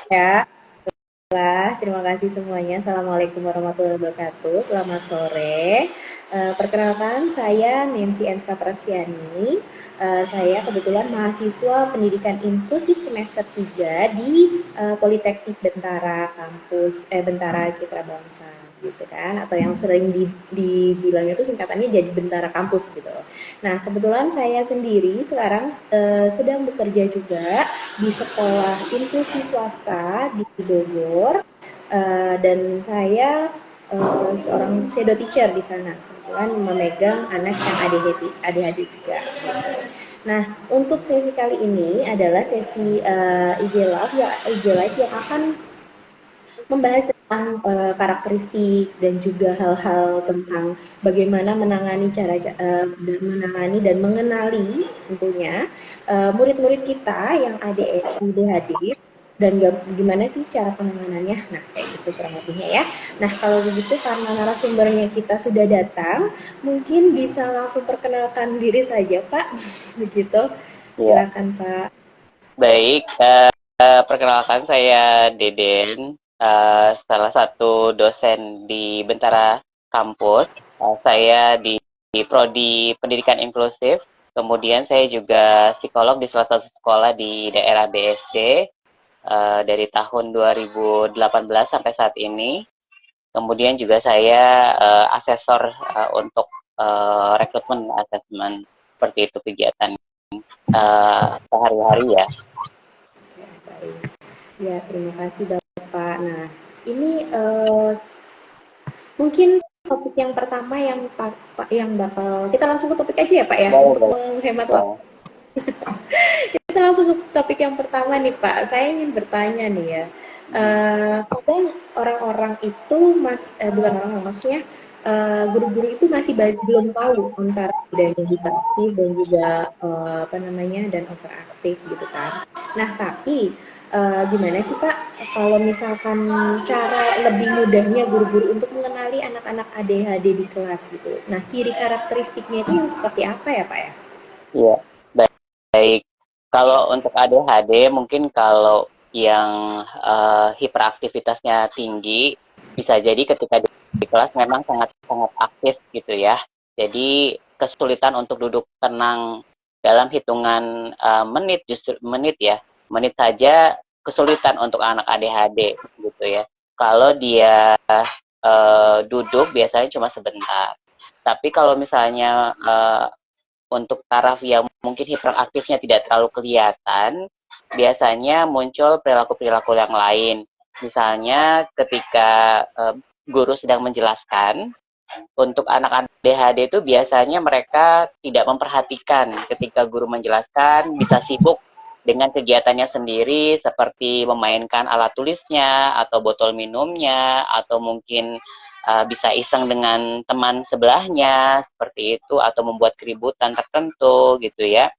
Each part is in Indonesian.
Ya, terima kasih semuanya. Assalamualaikum warahmatullahi wabarakatuh. Selamat sore. Perkenalkan, saya Nancy Enska Praksiani. Saya kebetulan mahasiswa pendidikan inklusif semester 3 di Politeknik Bentara Bentara Citra Bangsa gitu kan, atau yang sering dibilang itu singkatannya jadi Bentara Kampus gitu. Nah, kebetulan saya sendiri sekarang sedang bekerja juga di sekolah inklusi swasta di Bogor. Dan saya seorang shadow teacher di sana, kebetulan memegang anak yang ADHD juga. Nah, untuk sesi kali ini adalah sesi IG Live yang akan membahas tentang karakteristik dan juga hal-hal tentang bagaimana menangani dan mengenali tentunya murid-murid kita yang ADHD dan gimana sih cara penanganannya. Nah, kayak gitu kurang lebihnya ya. Nah, kalau begitu karena narasumbernya kita sudah datang, mungkin bisa langsung perkenalkan diri saja, Pak. Begitu. Ya, Silakan, Pak. baik. Perkenalkan saya Deden, salah satu dosen di Bentara Kampus. Saya di Prodi Pendidikan Inklusif. Kemudian saya juga psikolog di salah satu sekolah di daerah BSD dari tahun 2018 sampai saat ini. Kemudian juga saya asesor untuk rekrutmen asesmen seperti itu kegiatan sehari-hari ya. Ya, baik. Ya, terima kasih Bapak. Nah, ini mungkin topik yang pertama yang bakal kita langsung ke topik aja ya Pak ya Boleh, untuk boleh. menghemat waktu. Boleh. Kita langsung ke topik yang pertama nih Pak. Saya ingin bertanya nih ya. Kadang orang-orang itu bukan orang-orang maksudnya guru-guru itu masih belum tahu antara bedanya hiperaktif dan juga apa namanya dan overaktif gitu kan. Nah tapi gimana sih Pak kalau misalkan cara lebih mudahnya guru-guru untuk mengenali anak-anak ADHD di kelas gitu. Nah ciri karakteristiknya itu yang seperti apa ya Pak ya? Iya, baik. Kalau untuk ADHD, mungkin kalau yang hiperaktivitasnya tinggi, bisa jadi ketika di kelas memang sangat-sangat aktif gitu ya. Jadi kesulitan untuk duduk tenang dalam hitungan menit, justru menit ya. Menit saja kesulitan untuk anak ADHD gitu ya. Kalau dia duduk biasanya cuma sebentar. Tapi kalau misalnya untuk taraf yang mungkin hiperaktifnya tidak terlalu kelihatan, biasanya muncul perilaku-perilaku yang lain. Misalnya ketika guru sedang menjelaskan, untuk anak ADHD itu biasanya mereka tidak memperhatikan ketika guru menjelaskan, bisa sibuk dengan kegiatannya sendiri seperti memainkan alat tulisnya atau botol minumnya atau mungkin bisa iseng dengan teman sebelahnya seperti itu atau membuat keributan tertentu gitu ya.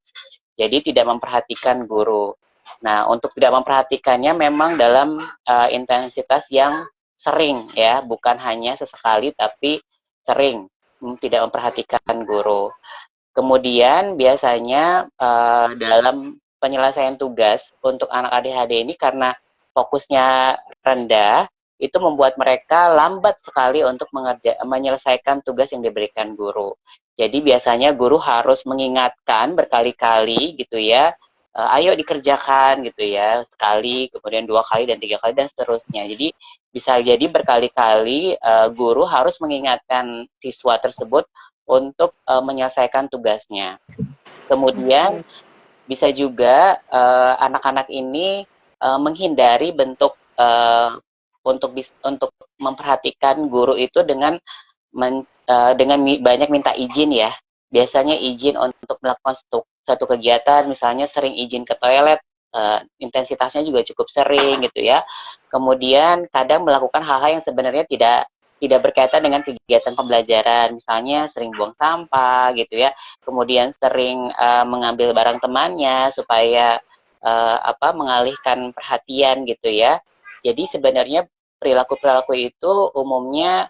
Jadi tidak memperhatikan guru. Nah, untuk tidak memperhatikannya memang dalam intensitas yang sering ya, bukan hanya sesekali tapi sering tidak memperhatikan guru. Kemudian biasanya dalam penyelesaian tugas untuk anak ADHD ini karena fokusnya rendah, itu membuat mereka lambat sekali untuk menyelesaikan tugas yang diberikan guru. Jadi biasanya guru harus mengingatkan berkali-kali gitu ya, ayo dikerjakan gitu ya, sekali, kemudian 2 kali dan 3 kali dan seterusnya. Jadi bisa jadi berkali-kali guru harus mengingatkan siswa tersebut untuk menyelesaikan tugasnya. Kemudian Oke. bisa juga anak-anak ini menghindari bentuk untuk memperhatikan guru itu dengan banyak minta izin ya. Biasanya izin untuk melakukan satu kegiatan, misalnya sering izin ke toilet, intensitasnya juga cukup sering gitu ya. Kemudian kadang melakukan hal-hal yang sebenarnya tidak berkaitan dengan kegiatan pembelajaran, misalnya sering buang sampah gitu ya, kemudian sering mengambil barang temannya supaya mengalihkan perhatian gitu ya. Jadi sebenarnya perilaku-perilaku itu umumnya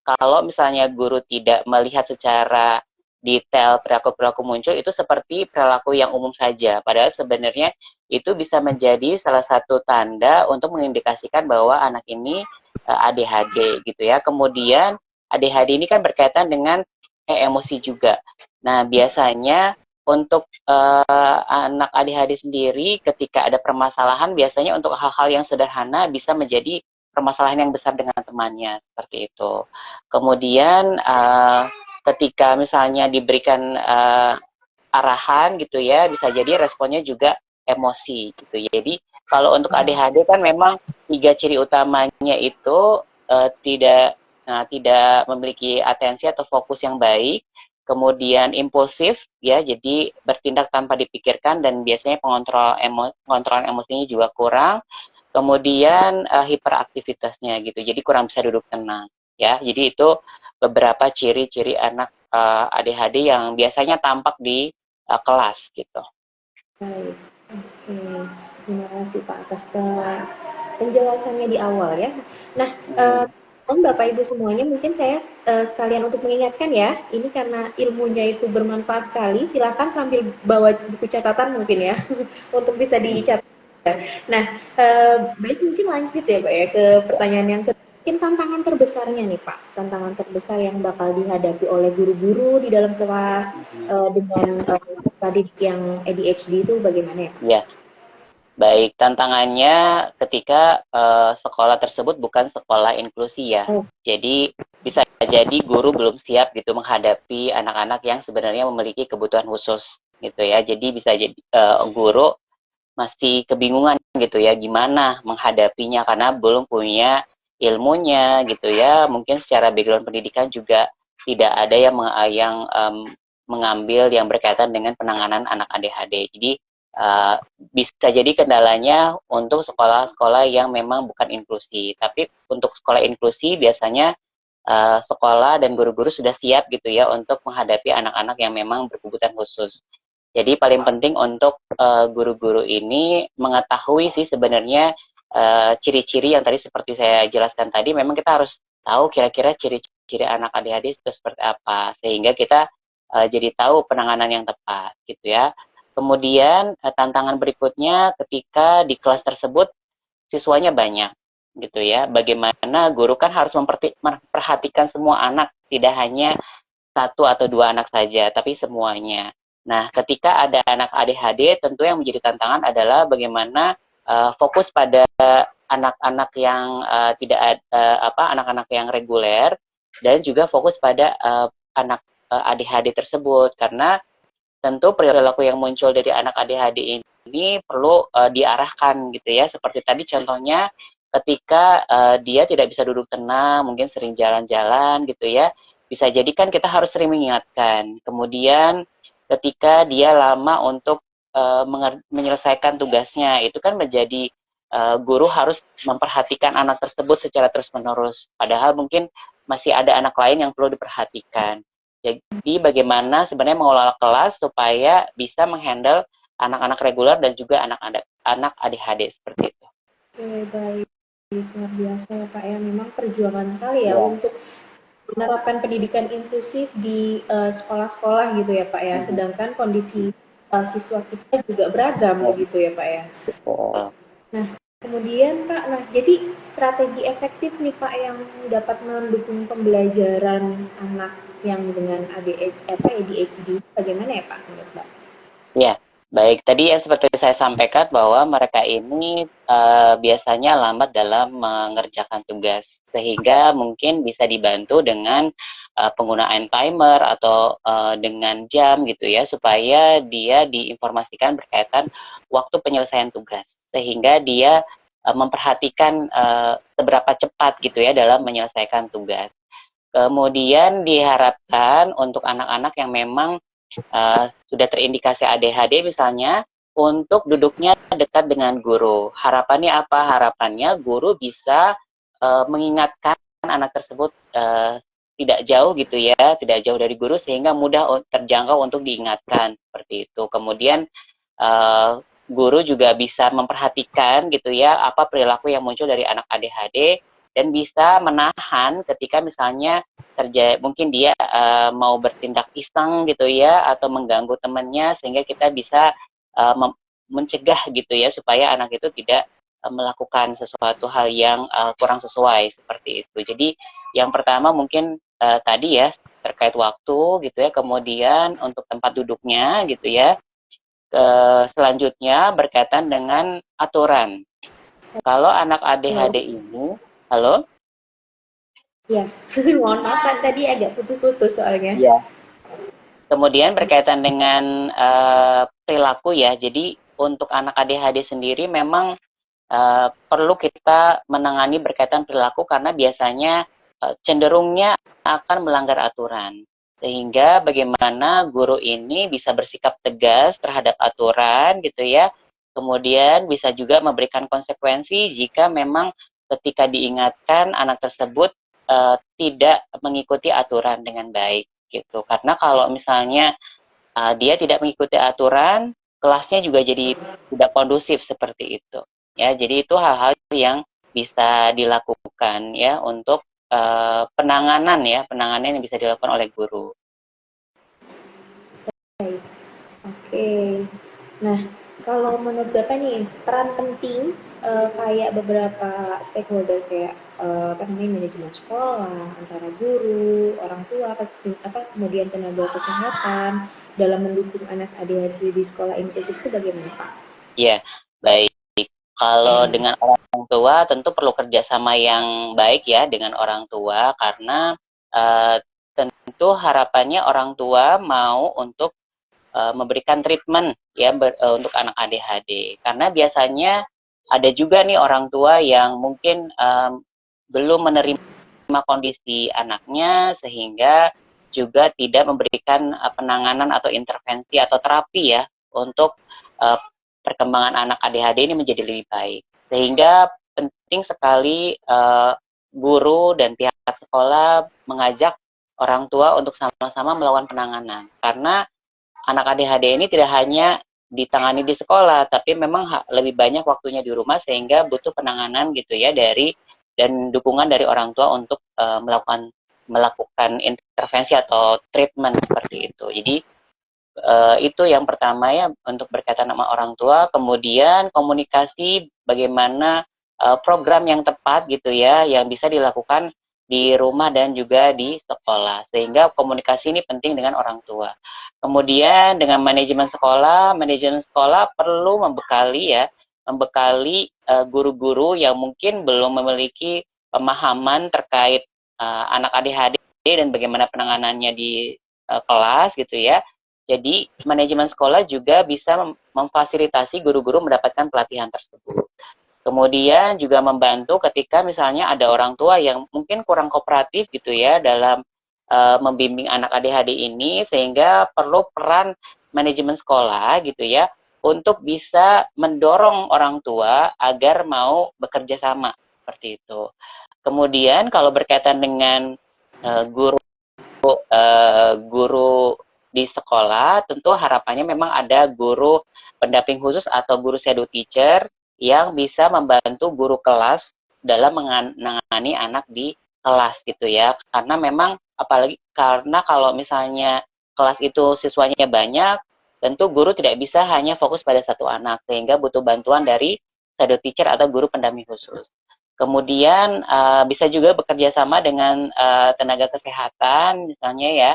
kalau misalnya guru tidak melihat secara detail perilaku-perilaku muncul itu seperti perilaku yang umum saja. Padahal sebenarnya itu bisa menjadi salah satu tanda untuk mengindikasikan bahwa anak ini ADHD gitu ya. Kemudian ADHD ini kan berkaitan dengan emosi juga. Nah, biasanya untuk anak ADHD sendiri ketika ada permasalahan biasanya untuk hal-hal yang sederhana bisa menjadi permasalahan yang besar dengan temannya seperti itu. Kemudian ketika misalnya diberikan arahan gitu ya, bisa jadi responnya juga emosi gitu. Jadi kalau untuk ADHD kan memang 3 ciri utamanya itu tidak memiliki atensi atau fokus yang baik, kemudian impulsif ya, jadi bertindak tanpa dipikirkan dan biasanya pengontrolan emosinya juga kurang, kemudian hiperaktivitasnya gitu, jadi kurang bisa duduk tenang ya. Jadi itu beberapa ciri-ciri anak ADHD yang biasanya tampak di kelas gitu. Baik, oke. Terima kasih Pak atas penjelasannya di awal ya. Nah, Bapak Ibu semuanya, mungkin saya sekalian untuk mengingatkan ya, ini karena ilmunya itu bermanfaat sekali, silakan sambil bawa buku catatan mungkin ya, untuk bisa dicatat. Nah, baik mungkin lanjut ya Pak ya ke pertanyaan yang kedua. Mungkin tantangan terbesarnya nih Pak, tantangan terbesar yang bakal dihadapi oleh guru-guru di dalam kelas dengan tadi yang ADHD itu bagaimana ya? Ya, baik, tantangannya ketika sekolah tersebut bukan sekolah inklusi ya. Jadi bisa jadi guru belum siap gitu menghadapi anak-anak yang sebenarnya memiliki kebutuhan khusus gitu ya. Jadi bisa jadi guru masih kebingungan gitu ya gimana menghadapinya karena belum punya ilmunya gitu ya. Mungkin secara background pendidikan juga tidak ada yang mengambil yang berkaitan dengan penanganan anak ADHD. Jadi bisa jadi kendalanya untuk sekolah-sekolah yang memang bukan inklusi. Tapi untuk sekolah inklusi biasanya sekolah dan guru-guru sudah siap gitu ya untuk menghadapi anak-anak yang memang berkebutuhan khusus. Jadi paling penting untuk guru-guru ini mengetahui sih sebenarnya ciri-ciri yang tadi seperti saya jelaskan tadi, memang kita harus tahu kira-kira ciri-ciri anak ADHD itu seperti apa, sehingga kita jadi tahu penanganan yang tepat gitu ya. Kemudian tantangan berikutnya ketika di kelas tersebut siswanya banyak gitu ya, bagaimana guru kan harus memperhatikan semua anak, tidak hanya satu atau dua anak saja, tapi semuanya. Nah, ketika ada anak ADHD, tentu yang menjadi tantangan adalah bagaimana fokus pada anak-anak yang anak-anak yang reguler dan juga fokus pada anak ADHD tersebut, karena tentu perilaku yang muncul dari anak ADHD ini perlu diarahkan gitu ya. Seperti tadi contohnya ketika dia tidak bisa duduk tenang, mungkin sering jalan-jalan gitu ya. Bisa jadi kan kita harus sering mengingatkan. Kemudian ketika dia lama untuk menyelesaikan tugasnya, itu kan menjadi guru harus memperhatikan anak tersebut secara terus-menerus. Padahal mungkin masih ada anak lain yang perlu diperhatikan. Jadi bagaimana sebenarnya mengelola kelas supaya bisa menghandle anak-anak reguler dan juga anak ADHD seperti itu. Oke, baik. Luar biasa ya Pak ya. Memang perjuangan sekali ya untuk menerapkan pendidikan inklusif di sekolah-sekolah gitu ya Pak ya. Sedangkan kondisi siswa kita juga beragam begitu ya Pak ya. Nah, kemudian Pak, jadi strategi efektif nih Pak yang dapat mendukung pembelajaran anak yang dengan ADHD bagaimana ya Pak menurut Pak? Ya, baik. Tadi yang seperti saya sampaikan bahwa mereka ini biasanya lambat dalam mengerjakan tugas, sehingga mungkin bisa dibantu dengan penggunaan timer atau dengan jam gitu ya, supaya dia diinformasikan berkaitan waktu penyelesaian tugas, sehingga dia memperhatikan seberapa cepat gitu ya dalam menyelesaikan tugas. Kemudian diharapkan untuk anak-anak yang memang sudah terindikasi ADHD misalnya, untuk duduknya dekat dengan guru. Harapannya apa? Harapannya guru bisa mengingatkan anak tersebut tidak jauh gitu ya, tidak jauh dari guru sehingga mudah terjangkau untuk diingatkan seperti itu. Kemudian guru juga bisa memperhatikan gitu ya apa perilaku yang muncul dari anak ADHD dan bisa menahan ketika misalnya mungkin dia mau bertindak iseng gitu ya atau mengganggu temannya, sehingga kita bisa mencegah gitu ya supaya anak itu tidak melakukan sesuatu hal yang kurang sesuai seperti itu. Jadi yang pertama mungkin tadi ya terkait waktu gitu ya, kemudian untuk tempat duduknya gitu ya. Selanjutnya berkaitan dengan aturan. Kalau anak Halo. ADHD ini, halo? Ya, mohon maaf kan tadi agak putus-putus soalnya. Iya. Kemudian berkaitan dengan perilaku ya. Jadi untuk anak ADHD sendiri memang perlu kita menangani berkaitan perilaku karena biasanya cenderungnya akan melanggar aturan. Sehingga bagaimana guru ini bisa bersikap tegas terhadap aturan gitu ya. Kemudian bisa juga memberikan konsekuensi jika memang ketika diingatkan anak tersebut tidak mengikuti aturan dengan baik gitu. Karena kalau misalnya dia tidak mengikuti aturan, kelasnya juga jadi tidak kondusif seperti itu. Ya, jadi itu hal-hal yang bisa dilakukan ya untuk penanganan yang bisa dilakukan oleh guru. Oke. Nah, kalau menurut Bapak nih, peran penting kayak beberapa stakeholder kayak apa namanya manajemen sekolah, antara guru, orang tua, apa kemudian tenaga kesehatan dalam mendukung anak ADHD di sekolah inklusif itu bagaimana Pak? Ya, baik. Kalau dengan orang tua tentu perlu kerjasama yang baik ya dengan orang tua karena tentu harapannya orang tua mau untuk memberikan treatment ya untuk anak ADHD karena biasanya ada juga nih orang tua yang mungkin belum menerima kondisi anaknya sehingga juga tidak memberikan penanganan atau intervensi atau terapi ya untuk uh, perkembangan anak ADHD ini menjadi lebih baik. Sehingga penting sekali guru dan pihak sekolah mengajak orang tua untuk sama-sama melakukan penanganan. Karena anak ADHD ini tidak hanya ditangani di sekolah, tapi memang lebih banyak waktunya di rumah sehingga butuh penanganan gitu ya dan dukungan dari orang tua untuk melakukan intervensi atau treatment seperti itu. Jadi itu yang pertama ya untuk berkaitan sama orang tua. Kemudian komunikasi bagaimana program yang tepat gitu ya yang bisa dilakukan di rumah dan juga di sekolah. Sehingga komunikasi ini penting dengan orang tua. Kemudian dengan manajemen sekolah perlu membekali guru-guru yang mungkin belum memiliki pemahaman terkait anak ADHD dan bagaimana penanganannya di kelas gitu ya. Jadi manajemen sekolah juga bisa memfasilitasi guru-guru mendapatkan pelatihan tersebut. Kemudian juga membantu ketika misalnya ada orang tua yang mungkin kurang kooperatif gitu ya dalam membimbing anak ADHD ini sehingga perlu peran manajemen sekolah gitu ya untuk bisa mendorong orang tua agar mau bekerja sama seperti itu. Kemudian kalau berkaitan dengan guru guru di sekolah, tentu harapannya memang ada guru pendamping khusus atau guru shadow teacher yang bisa membantu guru kelas dalam menangani anak di kelas gitu ya. Karena memang apalagi karena kalau misalnya kelas itu siswanya banyak, tentu guru tidak bisa hanya fokus pada satu anak sehingga butuh bantuan dari shadow teacher atau guru pendamping khusus. Kemudian bisa juga bekerja sama dengan tenaga kesehatan misalnya ya.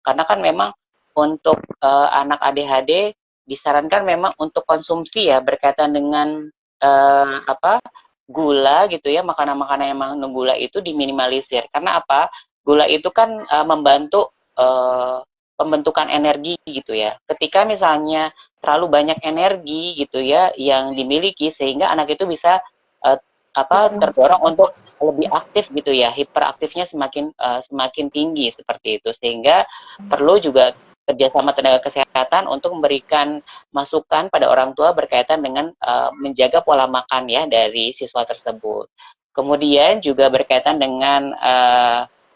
Karena kan memang untuk anak ADHD disarankan memang untuk konsumsi ya berkaitan dengan gula gitu ya, makanan-makanan yang mengandung gula itu diminimalisir. Karena apa? Gula itu kan membantu pembentukan energi gitu ya. Ketika misalnya terlalu banyak energi gitu ya yang dimiliki sehingga anak itu bisa terdorong untuk lebih aktif gitu ya, hiperaktifnya semakin tinggi seperti itu sehingga perlu juga kerjasama tenaga kesehatan untuk memberikan masukan pada orang tua berkaitan dengan menjaga pola makan ya dari siswa tersebut. Kemudian juga berkaitan dengan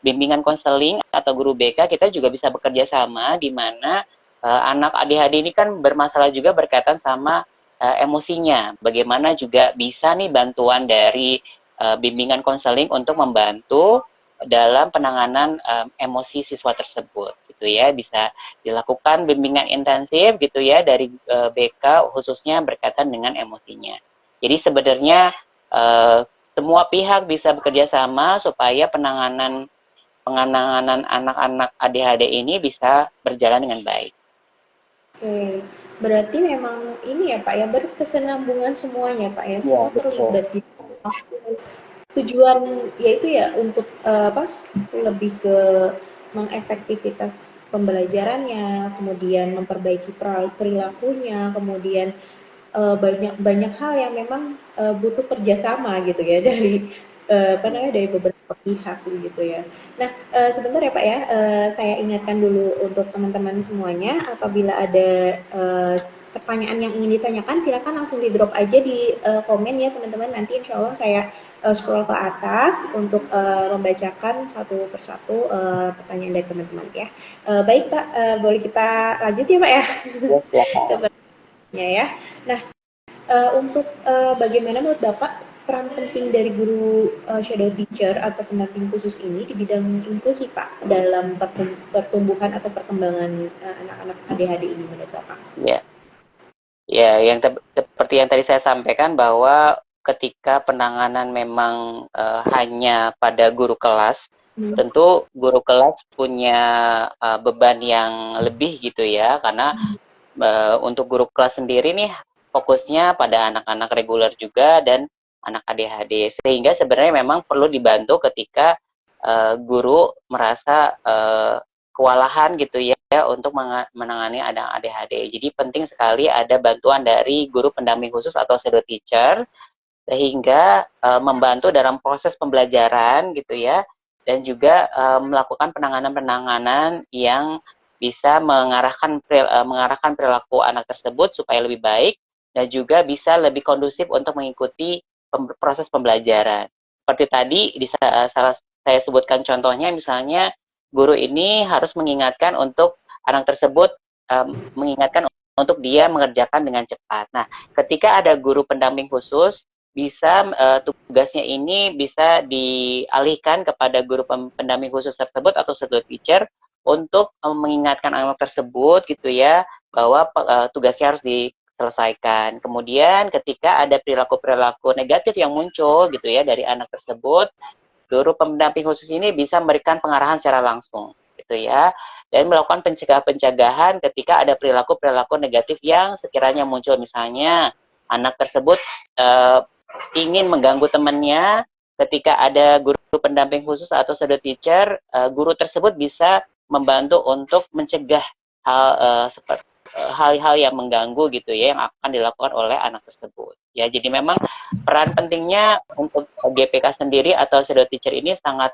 bimbingan konseling atau guru BK, kita juga bisa bekerja sama di mana anak ADHD ini kan bermasalah juga berkaitan sama emosinya. Bagaimana juga bisa nih bantuan dari bimbingan konseling untuk membantu dalam penanganan emosi siswa tersebut gitu ya. Bisa dilakukan bimbingan intensif gitu ya dari BK khususnya berkaitan dengan emosinya. Jadi sebenarnya semua pihak bisa bekerja sama supaya penanganan anak-anak ADHD ini bisa berjalan dengan baik. Oke, berarti memang ini ya Pak ya, berkesinambungan semuanya Pak ya, Iya, semua betul. terlibat gitu. Tujuan yaitu ya untuk apa? Lebih ke mengefektivitas pembelajarannya, kemudian memperbaiki perilakunya, kemudian banyak banyak hal yang memang butuh kerjasama gitu ya dari apa namanya dari beberapa pihak gitu ya. Nah sebentar ya Pak ya, saya ingatkan dulu untuk teman-teman semuanya apabila ada pertanyaan yang ingin ditanyakan silakan langsung di drop aja di komen ya teman-teman. Nanti insya Allah saya scroll ke atas untuk membacakan satu persatu pertanyaan dari teman-teman ya. Baik Pak, boleh kita lanjut ya Pak ya? Ya, silakan. Ya. Nah, untuk bagaimana menurut Bapak peran penting dari guru shadow teacher atau pendamping khusus ini di bidang inklusi Pak dalam pertumbuhan atau perkembangan anak-anak ADHD ini menurut Bapak? Ya, ya, seperti yang tadi saya sampaikan bahwa ketika penanganan memang hanya pada guru kelas, Hmm. tentu guru kelas punya beban yang lebih gitu ya, karena untuk guru kelas sendiri nih fokusnya pada anak-anak reguler juga dan anak ADHD, sehingga sebenarnya memang perlu dibantu ketika guru merasa kewalahan gitu ya untuk menangani anak ADHD. Jadi penting sekali ada bantuan dari guru pendamping khusus atau shadow teacher sehingga membantu dalam proses pembelajaran gitu ya dan juga melakukan penanganan-penanganan yang bisa mengarahkan perilaku anak tersebut supaya lebih baik dan juga bisa lebih kondusif untuk mengikuti proses pembelajaran. Seperti tadi salah saya sebutkan contohnya misalnya guru ini harus mengingatkan untuk anak tersebut mengingatkan untuk dia mengerjakan dengan cepat. Nah, ketika ada guru pendamping khusus bisa tugasnya ini bisa dialihkan kepada guru pendamping khusus tersebut atau substitute teacher untuk mengingatkan anak tersebut gitu ya bahwa tugasnya harus diselesaikan. Kemudian ketika ada perilaku-perilaku negatif yang muncul gitu ya dari anak tersebut, guru pendamping khusus ini bisa memberikan pengarahan secara langsung gitu ya dan melakukan pencegahan ketika ada perilaku-perilaku negatif yang sekiranya muncul, misalnya anak tersebut ingin mengganggu temannya. Ketika ada guru pendamping khusus atau shadow teacher, guru tersebut bisa membantu untuk mencegah seperti hal-hal yang mengganggu gitu ya yang akan dilakukan oleh anak tersebut. Ya, jadi memang peran pentingnya untuk GPK sendiri atau shadow teacher ini sangat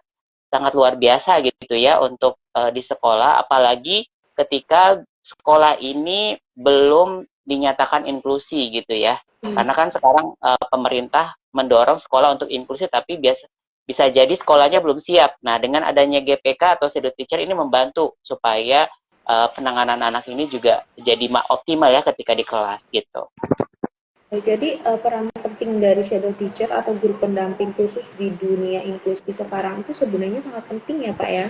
sangat luar biasa gitu ya untuk di sekolah, apalagi ketika sekolah ini belum dinyatakan inklusi gitu ya. Karena kan sekarang pemerintah mendorong sekolah untuk inklusi, tapi bisa jadi sekolahnya belum siap. Nah, dengan adanya GPK atau shadow teacher ini membantu supaya penanganan anak ini juga jadi optimal ya ketika di kelas gitu. Jadi peran penting dari shadow teacher atau guru pendamping khusus di dunia inklusi sekarang itu sebenarnya sangat penting ya Pak ya.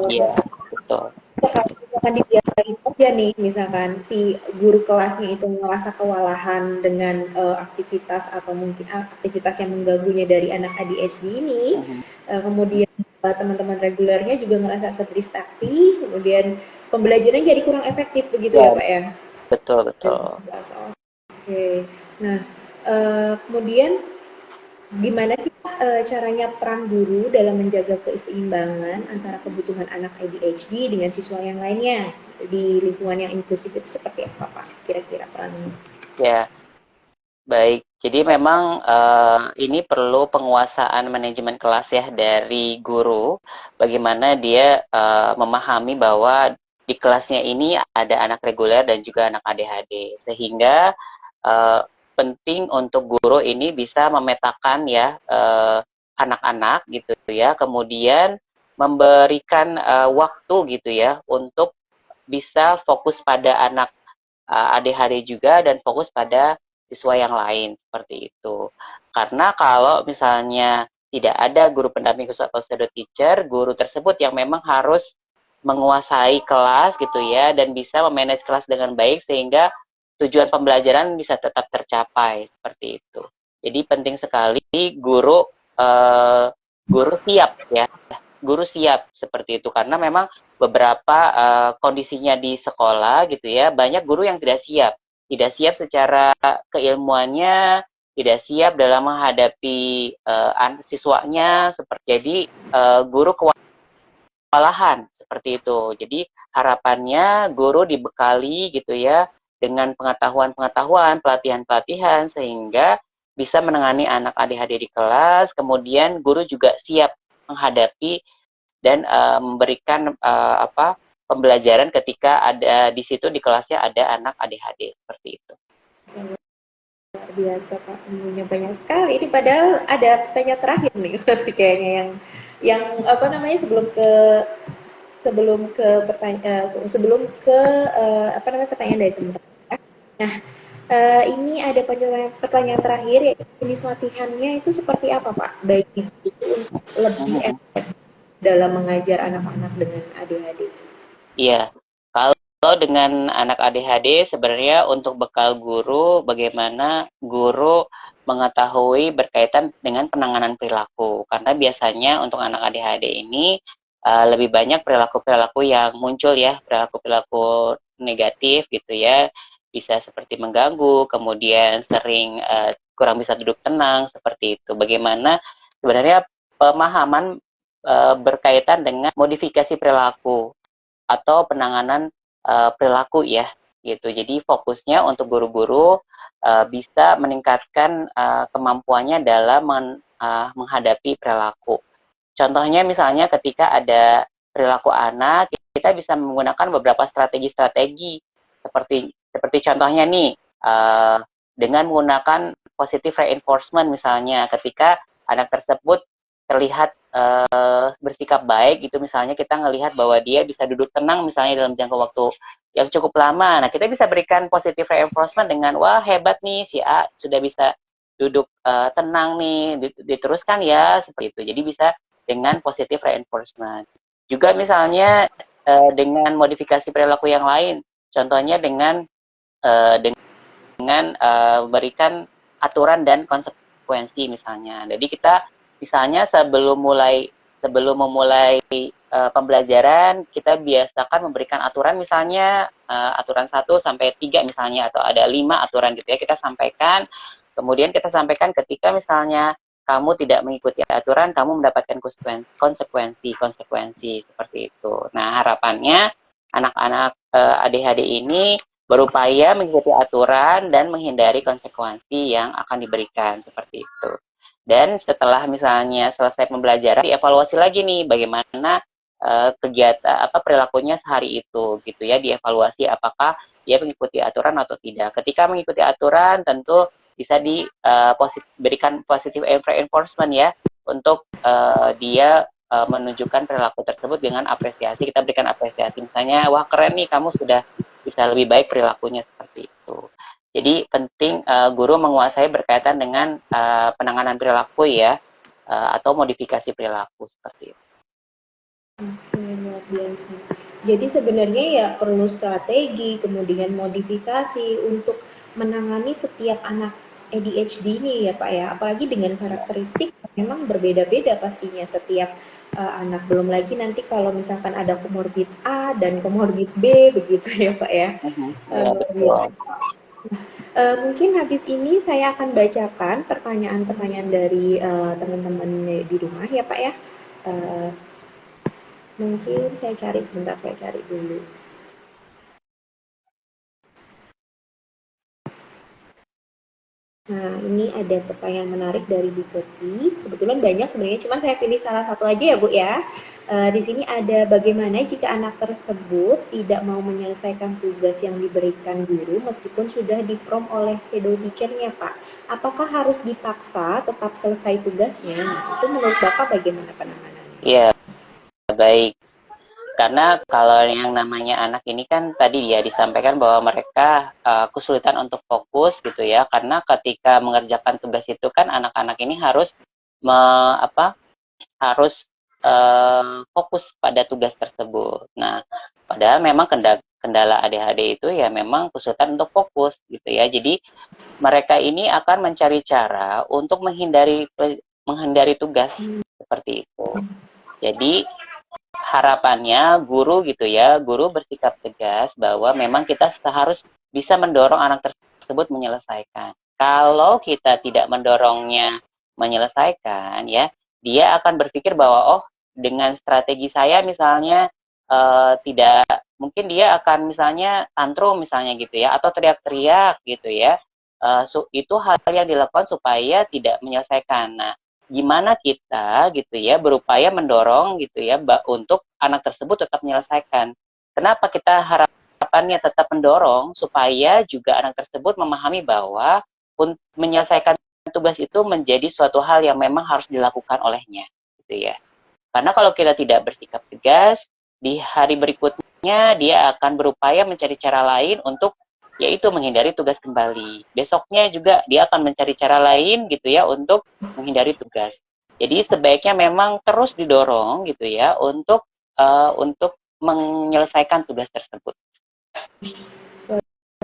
Iya, betul. Kalau misalkan dibiasain aja nih, misalkan si guru kelasnya itu merasa kewalahan dengan aktivitas atau mungkin aktivitas yang mengganggunya dari anak ADHD ini, kemudian teman-teman regulernya juga merasa terdistraksi, kemudian pembelajaran jadi kurang efektif begitu ya Ya, Pak ya. betul betul. Oke. Nah, kemudian gimana sih Pak, caranya peran guru dalam menjaga keseimbangan antara kebutuhan anak ADHD dengan siswa yang lainnya di lingkungan yang inklusif itu seperti apa Pak? Kira-kira perannya? Ya, baik. Jadi memang ini perlu penguasaan manajemen kelas ya dari guru. Bagaimana dia memahami bahwa di kelasnya ini ada anak reguler dan juga anak ADHD. Sehingga penting untuk guru ini bisa memetakan ya anak-anak gitu ya. Kemudian memberikan waktu gitu ya untuk bisa fokus pada anak ADHD juga dan fokus pada siswa yang lain seperti itu. Karena kalau misalnya tidak ada guru pendamping khusus atau shadow teacher, guru tersebut yang memang harus menguasai kelas gitu ya, dan bisa memanage kelas dengan baik sehingga tujuan pembelajaran bisa tetap tercapai seperti itu. Jadi penting sekali guru guru siap ya, guru siap seperti itu, karena memang beberapa kondisinya di sekolah gitu ya, banyak guru yang tidak siap secara keilmuannya, tidak siap dalam menghadapi siswanya, seperti jadi guru kewalahan seperti itu. Jadi harapannya guru dibekali gitu ya dengan pengetahuan-pengetahuan, pelatihan-pelatihan sehingga bisa menangani anak ADHD di kelas, kemudian guru juga siap menghadapi dan memberikan pembelajaran ketika ada di situ di kelasnya ada anak ADHD seperti itu. Luar biasa Pak, ilmunya banyak sekali. Ini padahal ada pertanyaan terakhir nih, masih kayaknya yang apa namanya sebelum ke apa namanya pertanyaan dari teman-teman. Nah, ini ada pertanyaan terakhir, yaitu jenis latihannya itu seperti apa Pak? Baik itu untuk lebih efektif dalam mengajar anak-anak dengan ADHD. Iya, kalau dengan anak ADHD sebenarnya untuk bekal guru, bagaimana guru mengetahui berkaitan dengan penanganan perilaku. Karena biasanya untuk anak ADHD ini lebih banyak perilaku-perilaku yang muncul ya, perilaku-perilaku negatif gitu ya. Bisa seperti mengganggu, kemudian sering kurang bisa duduk tenang, seperti itu. Bagaimana sebenarnya pemahaman berkaitan dengan modifikasi perilaku atau penanganan perilaku ya gitu. Jadi fokusnya untuk guru-guru bisa meningkatkan kemampuannya dalam menghadapi perilaku. Contohnya misalnya ketika ada perilaku anak, kita bisa menggunakan beberapa strategi-strategi seperti contohnya nih dengan menggunakan positive reinforcement misalnya ketika anak tersebut terlihat bersikap baik gitu, misalnya kita ngelihat bahwa dia bisa duduk tenang misalnya dalam jangka waktu yang cukup lama. Nah, kita bisa berikan positive reinforcement dengan wah hebat nih si A sudah bisa duduk tenang nih, diteruskan ya seperti itu. Jadi bisa dengan positive reinforcement. Juga misalnya dengan modifikasi perilaku yang lain. Contohnya dengan memberikan aturan dan konsekuensi misalnya. Jadi kita misalnya sebelum memulai pembelajaran, kita biasakan memberikan aturan misalnya aturan 1 sampai 3 misalnya, atau ada 5 aturan gitu ya, kita sampaikan. Kemudian kita sampaikan ketika misalnya kamu tidak mengikuti aturan, kamu mendapatkan konsekuensi seperti itu. Nah, harapannya anak-anak ADHD ini berupaya mengikuti aturan dan menghindari konsekuensi yang akan diberikan seperti itu. Dan setelah misalnya selesai pembelajaran, dievaluasi lagi nih bagaimana kegiatan perilakunya sehari itu gitu ya, dievaluasi apakah dia mengikuti aturan atau tidak. Ketika mengikuti aturan tentu bisa diberikan positive reinforcement ya untuk dia menunjukkan perilaku tersebut dengan apresiasi. Kita berikan apresiasi misalnya, wah keren nih kamu sudah bisa lebih baik perilakunya seperti itu. Jadi penting guru menguasai berkaitan dengan penanganan perilaku ya, atau modifikasi perilaku seperti itu. Luar biasa. Jadi sebenarnya ya perlu strategi, kemudian modifikasi untuk menangani setiap anak ADHD ini ya Pak ya. Apalagi dengan karakteristik memang berbeda-beda pastinya setiap anak. Belum lagi nanti kalau misalkan ada komorbid A dan komorbid B begitu ya Pak ya. Mungkin habis ini saya akan bacakan pertanyaan-pertanyaan dari teman-teman di rumah ya Pak ya. Mungkin saya cari dulu. Nah, ini ada pertanyaan menarik dari Bu Keti. Kebetulan banyak sebenarnya, cuma saya pilih salah satu aja ya Bu ya. Di sini ada bagaimana jika anak tersebut tidak mau menyelesaikan tugas yang diberikan guru meskipun sudah diprom oleh shadow teacher-nya Pak. Apakah harus dipaksa tetap selesai tugasnya? Nah, itu menurut Bapak bagaimana penanganannya? Iya, baik. Karena kalau yang namanya anak ini kan tadi ya disampaikan bahwa mereka kesulitan untuk fokus gitu ya, karena ketika mengerjakan tugas itu kan anak-anak ini harus harus fokus pada tugas tersebut. Nah, padahal memang kendala ADHD itu ya memang kesulitan untuk fokus gitu ya. Jadi mereka ini akan mencari cara untuk menghindari tugas seperti itu. Jadi harapannya guru gitu ya, guru bersikap tegas bahwa memang kita harus bisa mendorong anak tersebut menyelesaikan. Kalau kita tidak mendorongnya menyelesaikan ya, dia akan berpikir bahwa oh dengan strategi saya misalnya tidak mungkin dia akan misalnya tantrum misalnya gitu ya atau teriak-teriak gitu ya. Itu hal yang dilakukan supaya tidak menyelesaikan. Nah, gimana kita gitu ya berupaya mendorong gitu ya untuk anak tersebut tetap menyelesaikan. Kenapa kita harapannya tetap mendorong supaya juga anak tersebut memahami bahwa menyelesaikan tugas itu menjadi suatu hal yang memang harus dilakukan olehnya gitu ya. Karena kalau kita tidak bersikap tegas, di hari berikutnya dia akan berupaya mencari cara lain untuk yaitu menghindari tugas kembali. Besoknya juga dia akan mencari cara lain gitu ya untuk menghindari tugas. Jadi sebaiknya memang terus didorong gitu ya untuk menyelesaikan tugas tersebut.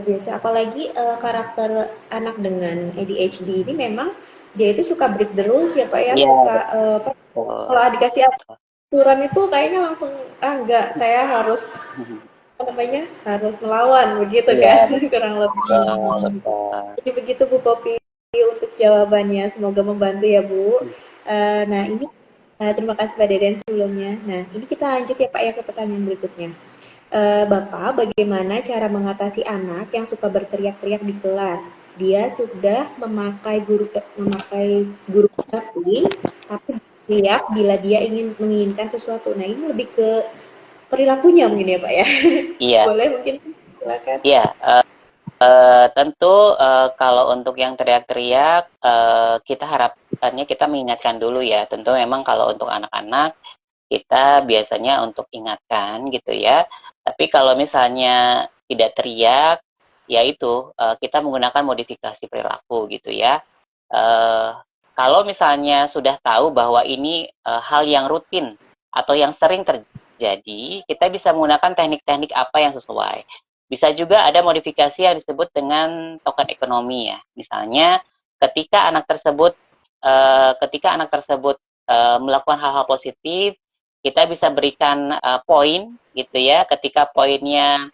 Biasa apalagi karakter anak dengan ADHD ini memang dia itu suka break the rules ya Pak ya, Iya, suka betul. kalau dikasih aturan itu kayaknya langsung enggak, saya harus apa namanya harus melawan begitu Iya, kan betul, kurang lebih. betul. Jadi begitu Bu Popi untuk jawabannya, semoga membantu ya Bu. Nah ini terima kasih Pak Deden sebelumnya. Nah ini kita lanjut ya Pak ya ke pertanyaan berikutnya. Bapak, bagaimana cara mengatasi anak yang suka berteriak-teriak di kelas? Dia sudah memakai guru tapi teriak bila dia menginginkan sesuatu. Nah, ini lebih ke perilakunya mungkin ya, Pak ya. Iya, Boleh mungkin silakan. iya. Tentu kalau untuk yang teriak-teriak, kita harapannya kita mengingatkan dulu ya. Tentu memang kalau untuk anak-anak kita biasanya untuk ingatkan gitu ya. Tapi kalau misalnya tidak teriak, ya itu kita menggunakan modifikasi perilaku gitu ya. Eh, Kalau misalnya sudah tahu bahwa ini hal yang rutin atau yang sering terjadi, kita bisa menggunakan teknik-teknik apa yang sesuai. Bisa juga ada modifikasi yang disebut dengan token ekonomi ya. Misalnya ketika anak tersebut melakukan hal-hal positif, kita bisa berikan poin gitu ya. Ketika poinnya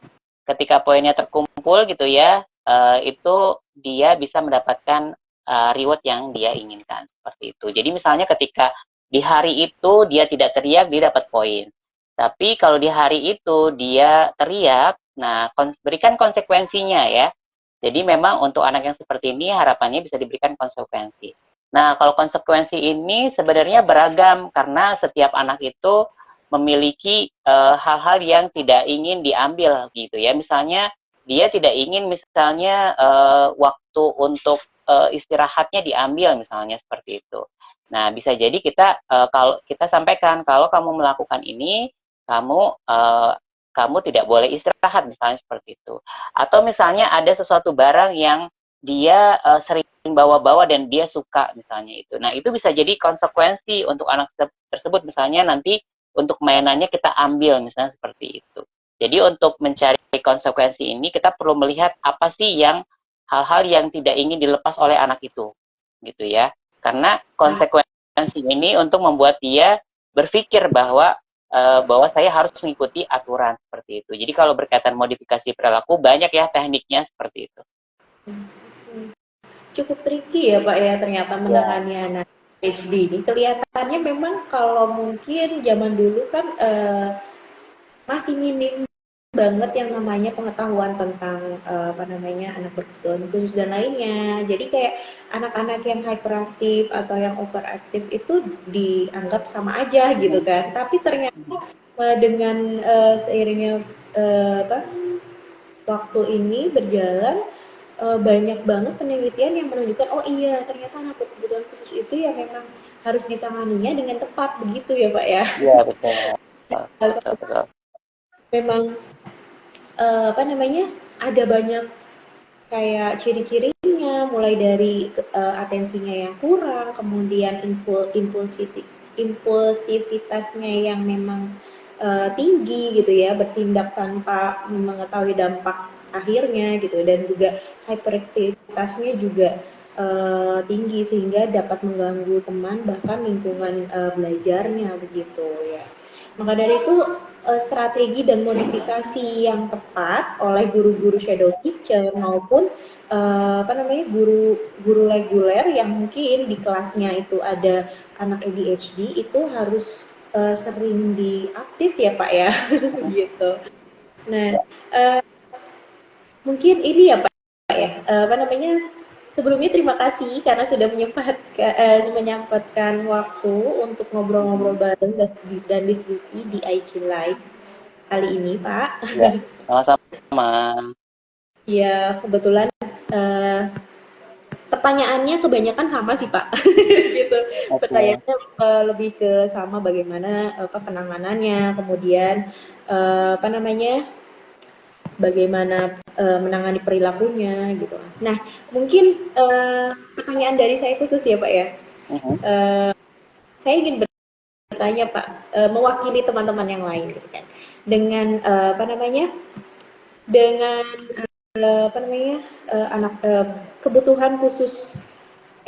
terkumpul gitu ya, itu dia bisa mendapatkan reward yang dia inginkan seperti itu. Jadi misalnya ketika di hari itu dia tidak teriak, dia dapat poin. Tapi kalau di hari itu dia teriak, nah berikan konsekuensinya ya. Jadi memang untuk anak yang seperti ini harapannya bisa diberikan konsekuensi. Nah, kalau konsekuensi ini sebenarnya beragam karena setiap anak itu memiliki hal-hal yang tidak ingin diambil gitu ya. Misalnya dia tidak ingin misalnya waktu untuk istirahatnya diambil misalnya seperti itu. Nah, bisa jadi kalau kita sampaikan kalau kamu melakukan ini, kamu tidak boleh istirahat misalnya seperti itu. Atau misalnya ada sesuatu barang yang dia sering bawa-bawa dan dia suka misalnya itu. Nah, itu bisa jadi konsekuensi untuk anak tersebut misalnya nanti untuk mainannya kita ambil misalnya seperti itu. Jadi untuk mencari konsekuensi ini kita perlu melihat apa sih yang hal-hal yang tidak ingin dilepas oleh anak itu gitu ya. Karena konsekuensi ini untuk membuat dia berpikir bahwa saya harus mengikuti aturan seperti itu. Jadi kalau berkaitan modifikasi perilaku banyak ya tekniknya seperti itu. Cukup tricky ya Pak ya ternyata Ya. menangani anak ADHD ini. Kelihatannya memang kalau mungkin zaman dulu kan masih minim banget yang namanya pengetahuan tentang apa namanya anak berkebutuhan khusus dan lainnya. Jadi kayak anak-anak yang hyperaktif atau yang overaktif itu dianggap sama aja gitu kan. Tapi ternyata dengan seiringnya apa, waktu ini berjalan banyak banget penelitian yang menunjukkan oh iya ternyata anak berkebutuhan khusus itu ya memang harus ditanganinya dengan tepat begitu ya Pak ya. Iya, betul. Betul, betul. Memang apa namanya ada banyak kayak ciri-cirinya perilakunya, mulai dari atensinya yang kurang, kemudian impulsivitasnya yang memang tinggi gitu ya, bertindak tanpa mengetahui dampak akhirnya gitu, dan juga hyperaktivitasnya juga tinggi sehingga dapat mengganggu teman bahkan lingkungan belajarnya begitu ya. Maka dari itu strategi dan modifikasi yang tepat oleh guru-guru shadow teacher maupun guru reguler yang mungkin di kelasnya itu ada anak ADHD itu harus sering diupdate ya Pak ya gitu. Nah, mungkin ini ya Pak ya, sebelumnya terima kasih karena sudah menyempatkan waktu untuk ngobrol-ngobrol bareng dan diskusi di IG Live kali ini Pak. Ya, sama-sama. Ya, kebetulan pertanyaannya kebanyakan sama sih Pak. gitu. Oke. Pertanyaannya lebih ke sama bagaimana penanganannya, kemudian bagaimana menangani perilakunya gitu. Nah, mungkin pertanyaan dari saya khusus ya Pak ya. Saya ingin bertanya Pak, mewakili teman-teman yang lain gitu kan. Dengan dengan anak kebutuhan khusus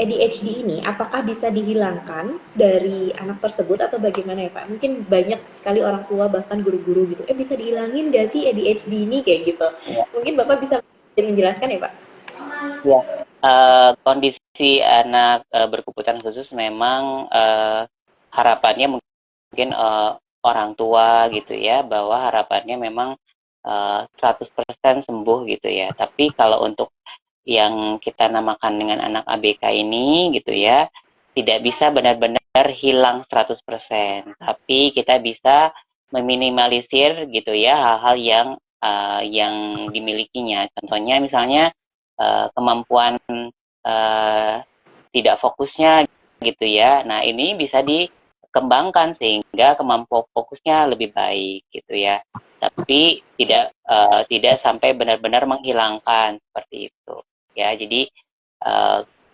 ADHD ini apakah bisa dihilangkan dari anak tersebut atau bagaimana ya Pak? Mungkin banyak sekali orang tua bahkan guru-guru gitu, bisa dihilangin nggak sih ADHD ini kayak gitu? Ya, Mungkin Bapak bisa menjelaskan ya Pak? ya. Kondisi anak berkebutuhan khusus memang harapannya mungkin orang tua gitu ya, bahwa harapannya memang 100% sembuh gitu ya. Tapi kalau untuk yang kita namakan dengan anak ABK ini gitu ya, tidak bisa benar-benar hilang 100%, tapi kita bisa meminimalisir gitu ya hal-hal yang dimilikinya. Contohnya misalnya kemampuan uh, tidak fokusnya gitu ya. Nah, ini bisa dikembangkan sehingga kemampuan fokusnya lebih baik gitu ya. Tapi tidak sampai benar-benar menghilangkan seperti itu. Ya, jadi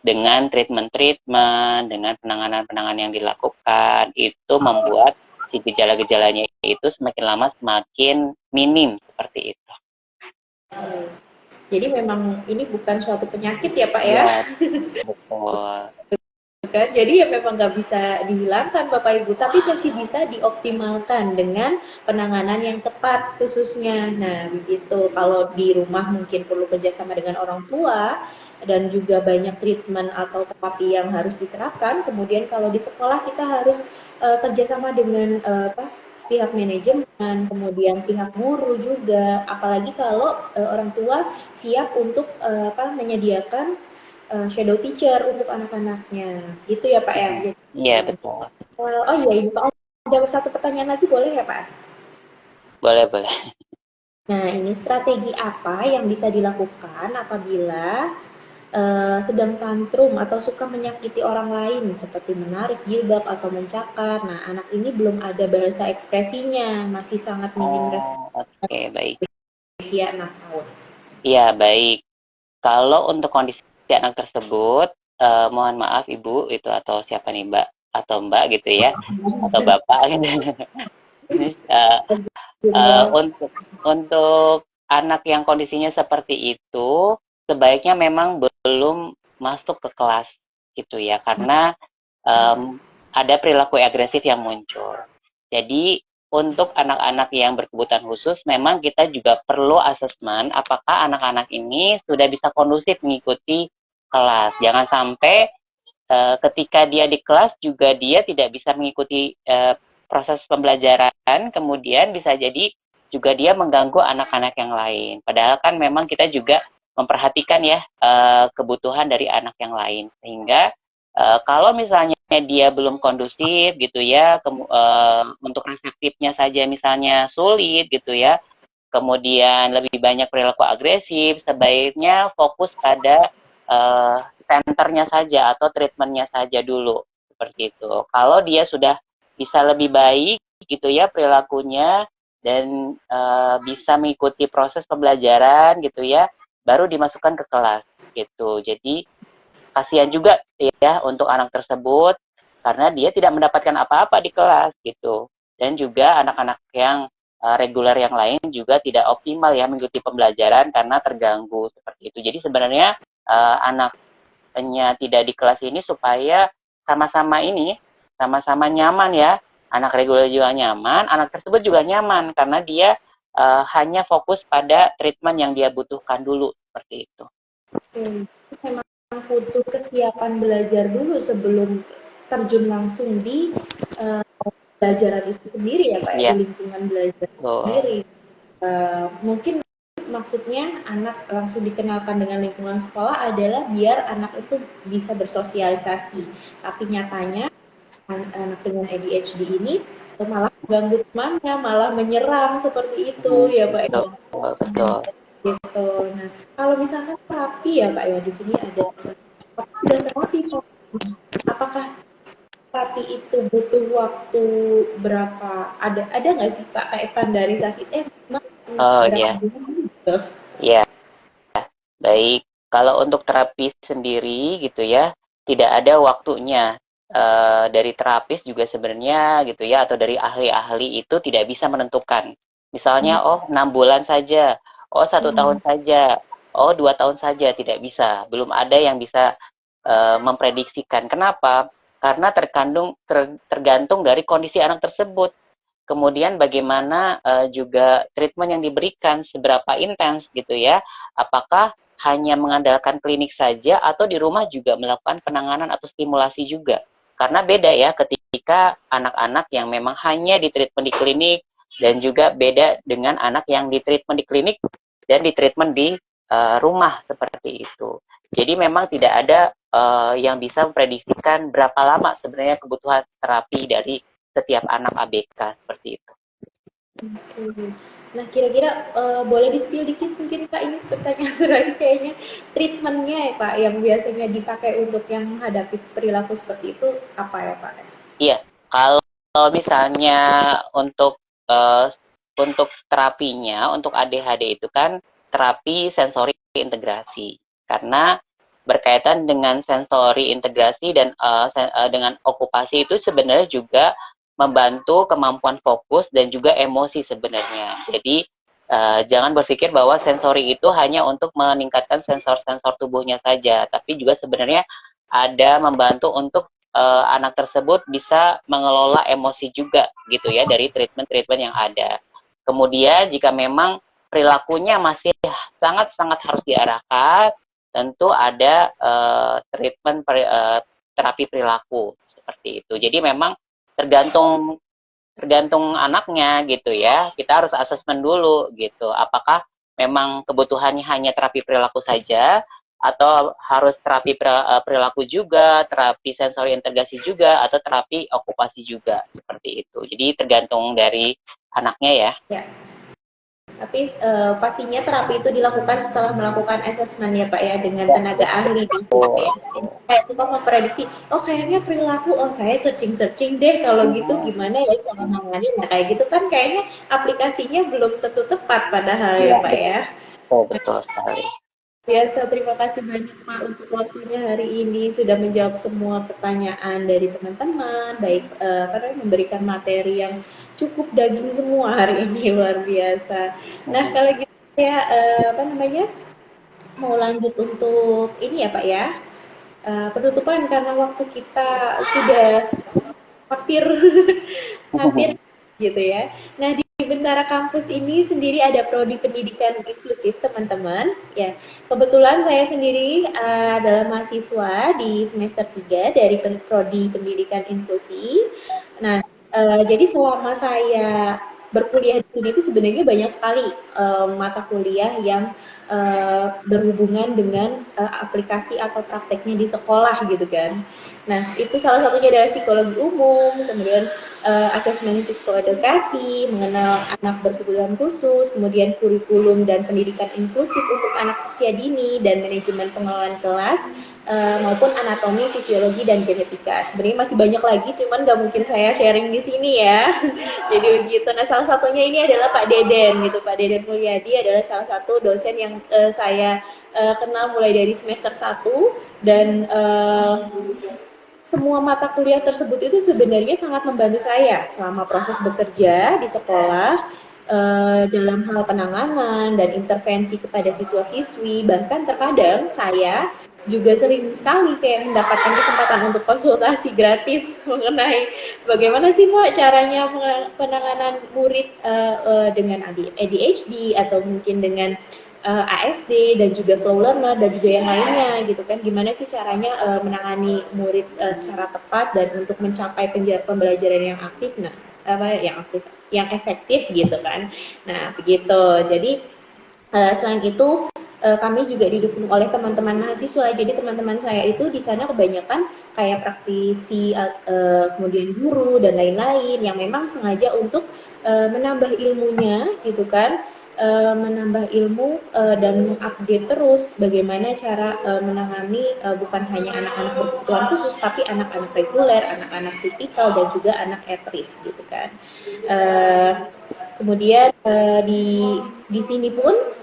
dengan treatment-treatment, dengan penanganan-penanganan yang dilakukan, itu membuat si gejala-gejalanya itu semakin lama semakin minim seperti itu. Jadi memang ini bukan suatu penyakit ya Pak ya? Ya, betul. Kan? Jadi ya memang nggak bisa dihilangkan Bapak Ibu, tapi masih bisa dioptimalkan dengan penanganan yang tepat khususnya. Nah begitu, kalau di rumah mungkin perlu kerjasama dengan orang tua, dan juga banyak treatment atau terapi yang harus diterapkan. Kemudian kalau di sekolah kita harus kerjasama dengan pihak manajemen, kemudian pihak guru juga. Apalagi kalau orang tua siap untuk menyediakan shadow teacher untuk anak-anaknya. Gitu ya Pak ya? Iya, betul. Oh iya, ini Pak, ada satu pertanyaan lagi boleh ya Pak? Boleh, boleh. Nah, ini strategi apa yang bisa dilakukan apabila sedang tantrum atau suka menyakiti orang lain seperti menarik jilbab atau mencakar. Nah, anak ini belum ada bahasa ekspresinya, masih sangat minim Oh, oke, baik. usia 6 tahun. Iya, baik. Kalau untuk kondisi anak tersebut, mohon maaf Ibu itu atau siapa nih Mbak atau Mbak gitu ya, atau Bapak gitu. Ini untuk anak yang kondisinya seperti itu, sebaiknya memang belum masuk ke kelas gitu ya, karena ada perilaku agresif yang muncul. Jadi untuk anak-anak yang berkebutuhan khusus, memang kita juga perlu asesmen apakah anak-anak ini sudah bisa kondusif mengikuti kelas. Jangan sampai ketika dia di kelas juga dia tidak bisa mengikuti proses pembelajaran, kemudian bisa jadi juga dia mengganggu anak-anak yang lain. Padahal kan memang kita juga memperhatikan ya kebutuhan dari anak yang lain. Sehingga kalau misalnya dia belum kondusif gitu ya, untuk reseptifnya saja misalnya sulit gitu ya, kemudian lebih banyak perilaku agresif, sebaiknya fokus pada centernya saja atau treatmentnya saja dulu seperti itu. Kalau dia sudah bisa lebih baik gitu ya perilakunya dan bisa mengikuti proses pembelajaran gitu ya, baru dimasukkan ke kelas gitu. Jadi kasihan juga ya untuk anak tersebut karena dia tidak mendapatkan apa-apa di kelas gitu. Dan juga anak-anak yang reguler yang lain juga tidak optimal ya mengikuti pembelajaran karena terganggu seperti itu. Jadi sebenarnya anaknya tidak di kelas ini supaya sama-sama sama-sama nyaman ya. Anak reguler juga nyaman, anak tersebut juga nyaman karena dia hanya fokus pada treatment yang dia butuhkan dulu seperti itu. Memang butuh kesiapan belajar dulu sebelum terjun langsung di pelajaran itu sendiri ya Pak, di lingkungan belajar sendiri. Mungkin maksudnya anak langsung dikenalkan dengan lingkungan sekolah adalah biar anak itu bisa bersosialisasi. Tapi nyatanya anak dengan ADHD ini malah ganggu temannya, malah menyerang seperti itu ya Pak. Betul. Gitu. Nah, kalau misalkan terapi ya Pak ya, di sini ada terapi Pak. Apakah terapi itu butuh waktu berapa? Ada nggak sih Pak kayak standarisasi? Iya. Iya. Baik. Kalau untuk terapi sendiri gitu ya, tidak ada waktunya. Dari terapis juga sebenarnya gitu ya, atau dari ahli-ahli itu tidak bisa menentukan. Misalnya, 6 bulan saja, 1 tahun saja, 2 tahun saja, tidak bisa. Belum ada yang bisa memprediksikan. Kenapa? Karena tergantung dari kondisi anak tersebut. Kemudian bagaimana juga treatment yang diberikan, seberapa intens gitu ya. Apakah hanya mengandalkan klinik saja atau di rumah juga melakukan penanganan atau stimulasi juga. Karena beda ya ketika anak-anak yang memang hanya di treatment di klinik dan juga beda dengan anak yang di treatment di klinik dan di treatment di rumah seperti itu. Jadi memang tidak ada yang bisa memprediksikan berapa lama sebenarnya kebutuhan terapi dari setiap anak ABK seperti itu. Nah, kira-kira boleh di-spill dikit mungkin Pak, ini pertanyaan terakhir kayaknya, treatmentnya ya Pak yang biasanya dipakai untuk yang menghadapi perilaku seperti itu apa ya Pak? Iya, kalau misalnya untuk terapinya untuk ADHD itu kan terapi sensori integrasi karena berkaitan dengan sensori integrasi dan dengan okupasi itu sebenarnya juga membantu kemampuan fokus dan juga emosi sebenarnya. Jadi jangan berpikir bahwa sensori itu hanya untuk meningkatkan sensor-sensor tubuhnya saja, tapi juga sebenarnya ada membantu untuk anak tersebut bisa mengelola emosi juga gitu ya dari treatment-treatment yang ada. Kemudian jika memang perilakunya masih sangat-sangat harus diarahkan, tentu ada treatment terapi perilaku seperti itu. Jadi memang tergantung anaknya gitu ya. Kita harus asesmen dulu gitu. Apakah memang kebutuhannya hanya terapi perilaku saja atau harus terapi perilaku juga, terapi sensori integrasi juga, atau terapi okupasi juga seperti itu. Jadi tergantung dari anaknya ya. Ya. Tapi pastinya terapi itu dilakukan setelah melakukan asesmen ya Pak ya, dengan tenaga ahli di ya. Kayak kita memprediksi, kayaknya perilaku, saya searching deh kalau gitu gimana ya cara nanganin. Nah kayak gitu kan kayaknya aplikasinya belum tentu tepat padahal ya Pak ya. Betul sekali. Biasa, terima kasih banyak Pak untuk waktunya hari ini sudah menjawab semua pertanyaan dari teman-teman, baik karena memberikan materi yang cukup daging semua hari ini, luar biasa. Nah kalau gitu ya mau lanjut untuk ini ya Pak ya, penutupan karena waktu kita sudah hampir hampir gitu ya. Nah di Bentara Kampus ini sendiri ada prodi pendidikan inklusif teman-teman ya. Kebetulan saya sendiri adalah mahasiswa di semester 3 dari prodi pendidikan inklusi. Nah, jadi selama saya berkuliah di sini itu sebenarnya banyak sekali mata kuliah yang berhubungan dengan aplikasi atau prakteknya di sekolah gitu kan. Nah, itu salah satunya adalah psikologi umum, kemudian asesmen psikoedukasi, mengenal anak berkebutuhan khusus, kemudian kurikulum dan pendidikan inklusif untuk anak usia dini, dan manajemen pengelolaan kelas, maupun anatomi, fisiologi, dan genetika. Sebenarnya masih banyak lagi, cuman nggak mungkin saya sharing di sini ya. Jadi begitu. Nah, salah satunya ini adalah Pak Deden gitu. Pak Deden Mulyadi adalah salah satu dosen yang saya kenal mulai dari semester 1 dan semua mata kuliah tersebut itu sebenarnya sangat membantu saya selama proses bekerja di sekolah dalam hal penanganan dan intervensi kepada siswa-siswi. Bahkan terkadang saya juga sering sekali kayak mendapatkan kesempatan untuk konsultasi gratis mengenai bagaimana sih Mbak caranya penanganan murid dengan ADHD atau mungkin dengan ASD dan juga slow learner dan juga yang lainnya gitu kan, gimana sih caranya menangani murid secara tepat dan untuk mencapai pembelajaran yang aktif, nah apa yang aktif yang efektif gitu kan. Nah begitu, jadi selain itu kami juga didukung oleh teman-teman mahasiswa. Jadi teman-teman saya itu di sana kebanyakan kayak praktisi, kemudian guru dan lain-lain yang memang sengaja untuk menambah ilmunya gitu kan, menambah ilmu dan mengupdate terus bagaimana cara menangani bukan hanya anak-anak berkebutuhan khusus, tapi anak-anak reguler, anak-anak tipikal dan juga anak etris gitu kan. Kemudian di sini pun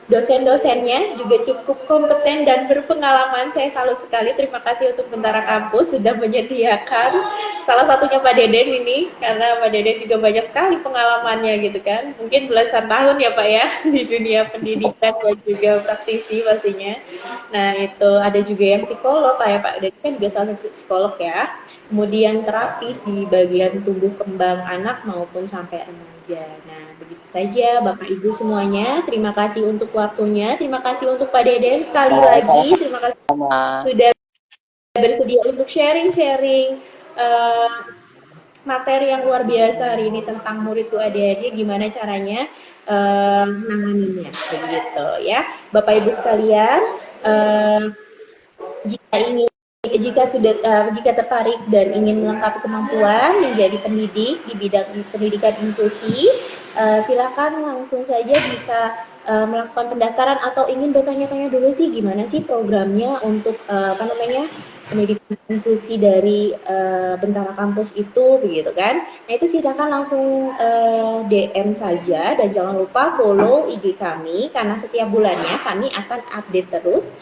dosen-dosennya juga cukup kompeten dan berpengalaman. Saya salut sekali. Terima kasih untuk Bentara Kampus sudah menyediakan. Salah satunya Pak Deden ini, karena Pak Deden juga banyak sekali pengalamannya gitu kan. Mungkin belasan tahun ya Pak ya di dunia pendidikan dan juga praktisi pastinya. Nah itu ada juga yang psikolog kayak Pak Deden kan juga salah satu psikolog ya. Kemudian terapis di bagian tumbuh kembang anak maupun sampai remaja. Nah begitu saja Bapak Ibu semuanya. Terima kasih untuk waktunya. Terima kasih untuk Pak Deden sekali lagi. Terima kasih sudah bersedia untuk sharing-sharing materi yang luar biasa hari ini tentang murid tuh adik-adik gimana caranya menanganinya begitu ya. Bapak Ibu sekalian, jika tertarik dan ingin melengkapi kemampuan menjadi pendidik di bidang pendidikan inklusi, silakan langsung saja bisa melakukan pendaftaran atau ingin bertanya-tanya dulu sih gimana sih programnya untuk pendidikan inklusi dari Bentara Kampus itu begitu kan. Nah itu silakan langsung DM saja dan jangan lupa follow IG kami karena setiap bulannya kami akan update terus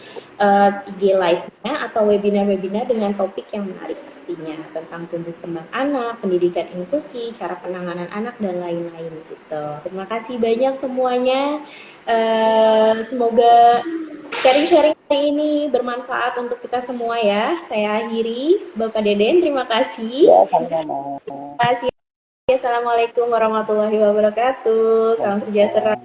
IG live-nya atau webinar-webinar dengan topik yang menarik pastinya tentang tumbuh kembang anak, pendidikan inklusi, cara penanganan anak dan lain-lain gitu. Terima kasih banyak semuanya. Semoga sharing-sharing ini bermanfaat untuk kita semua ya. Saya akhiri, Bapak Deden, terima kasih. Ya, sama-sama. Terima kasih. Assalamualaikum warahmatullahi wabarakatuh. Salam sejahtera.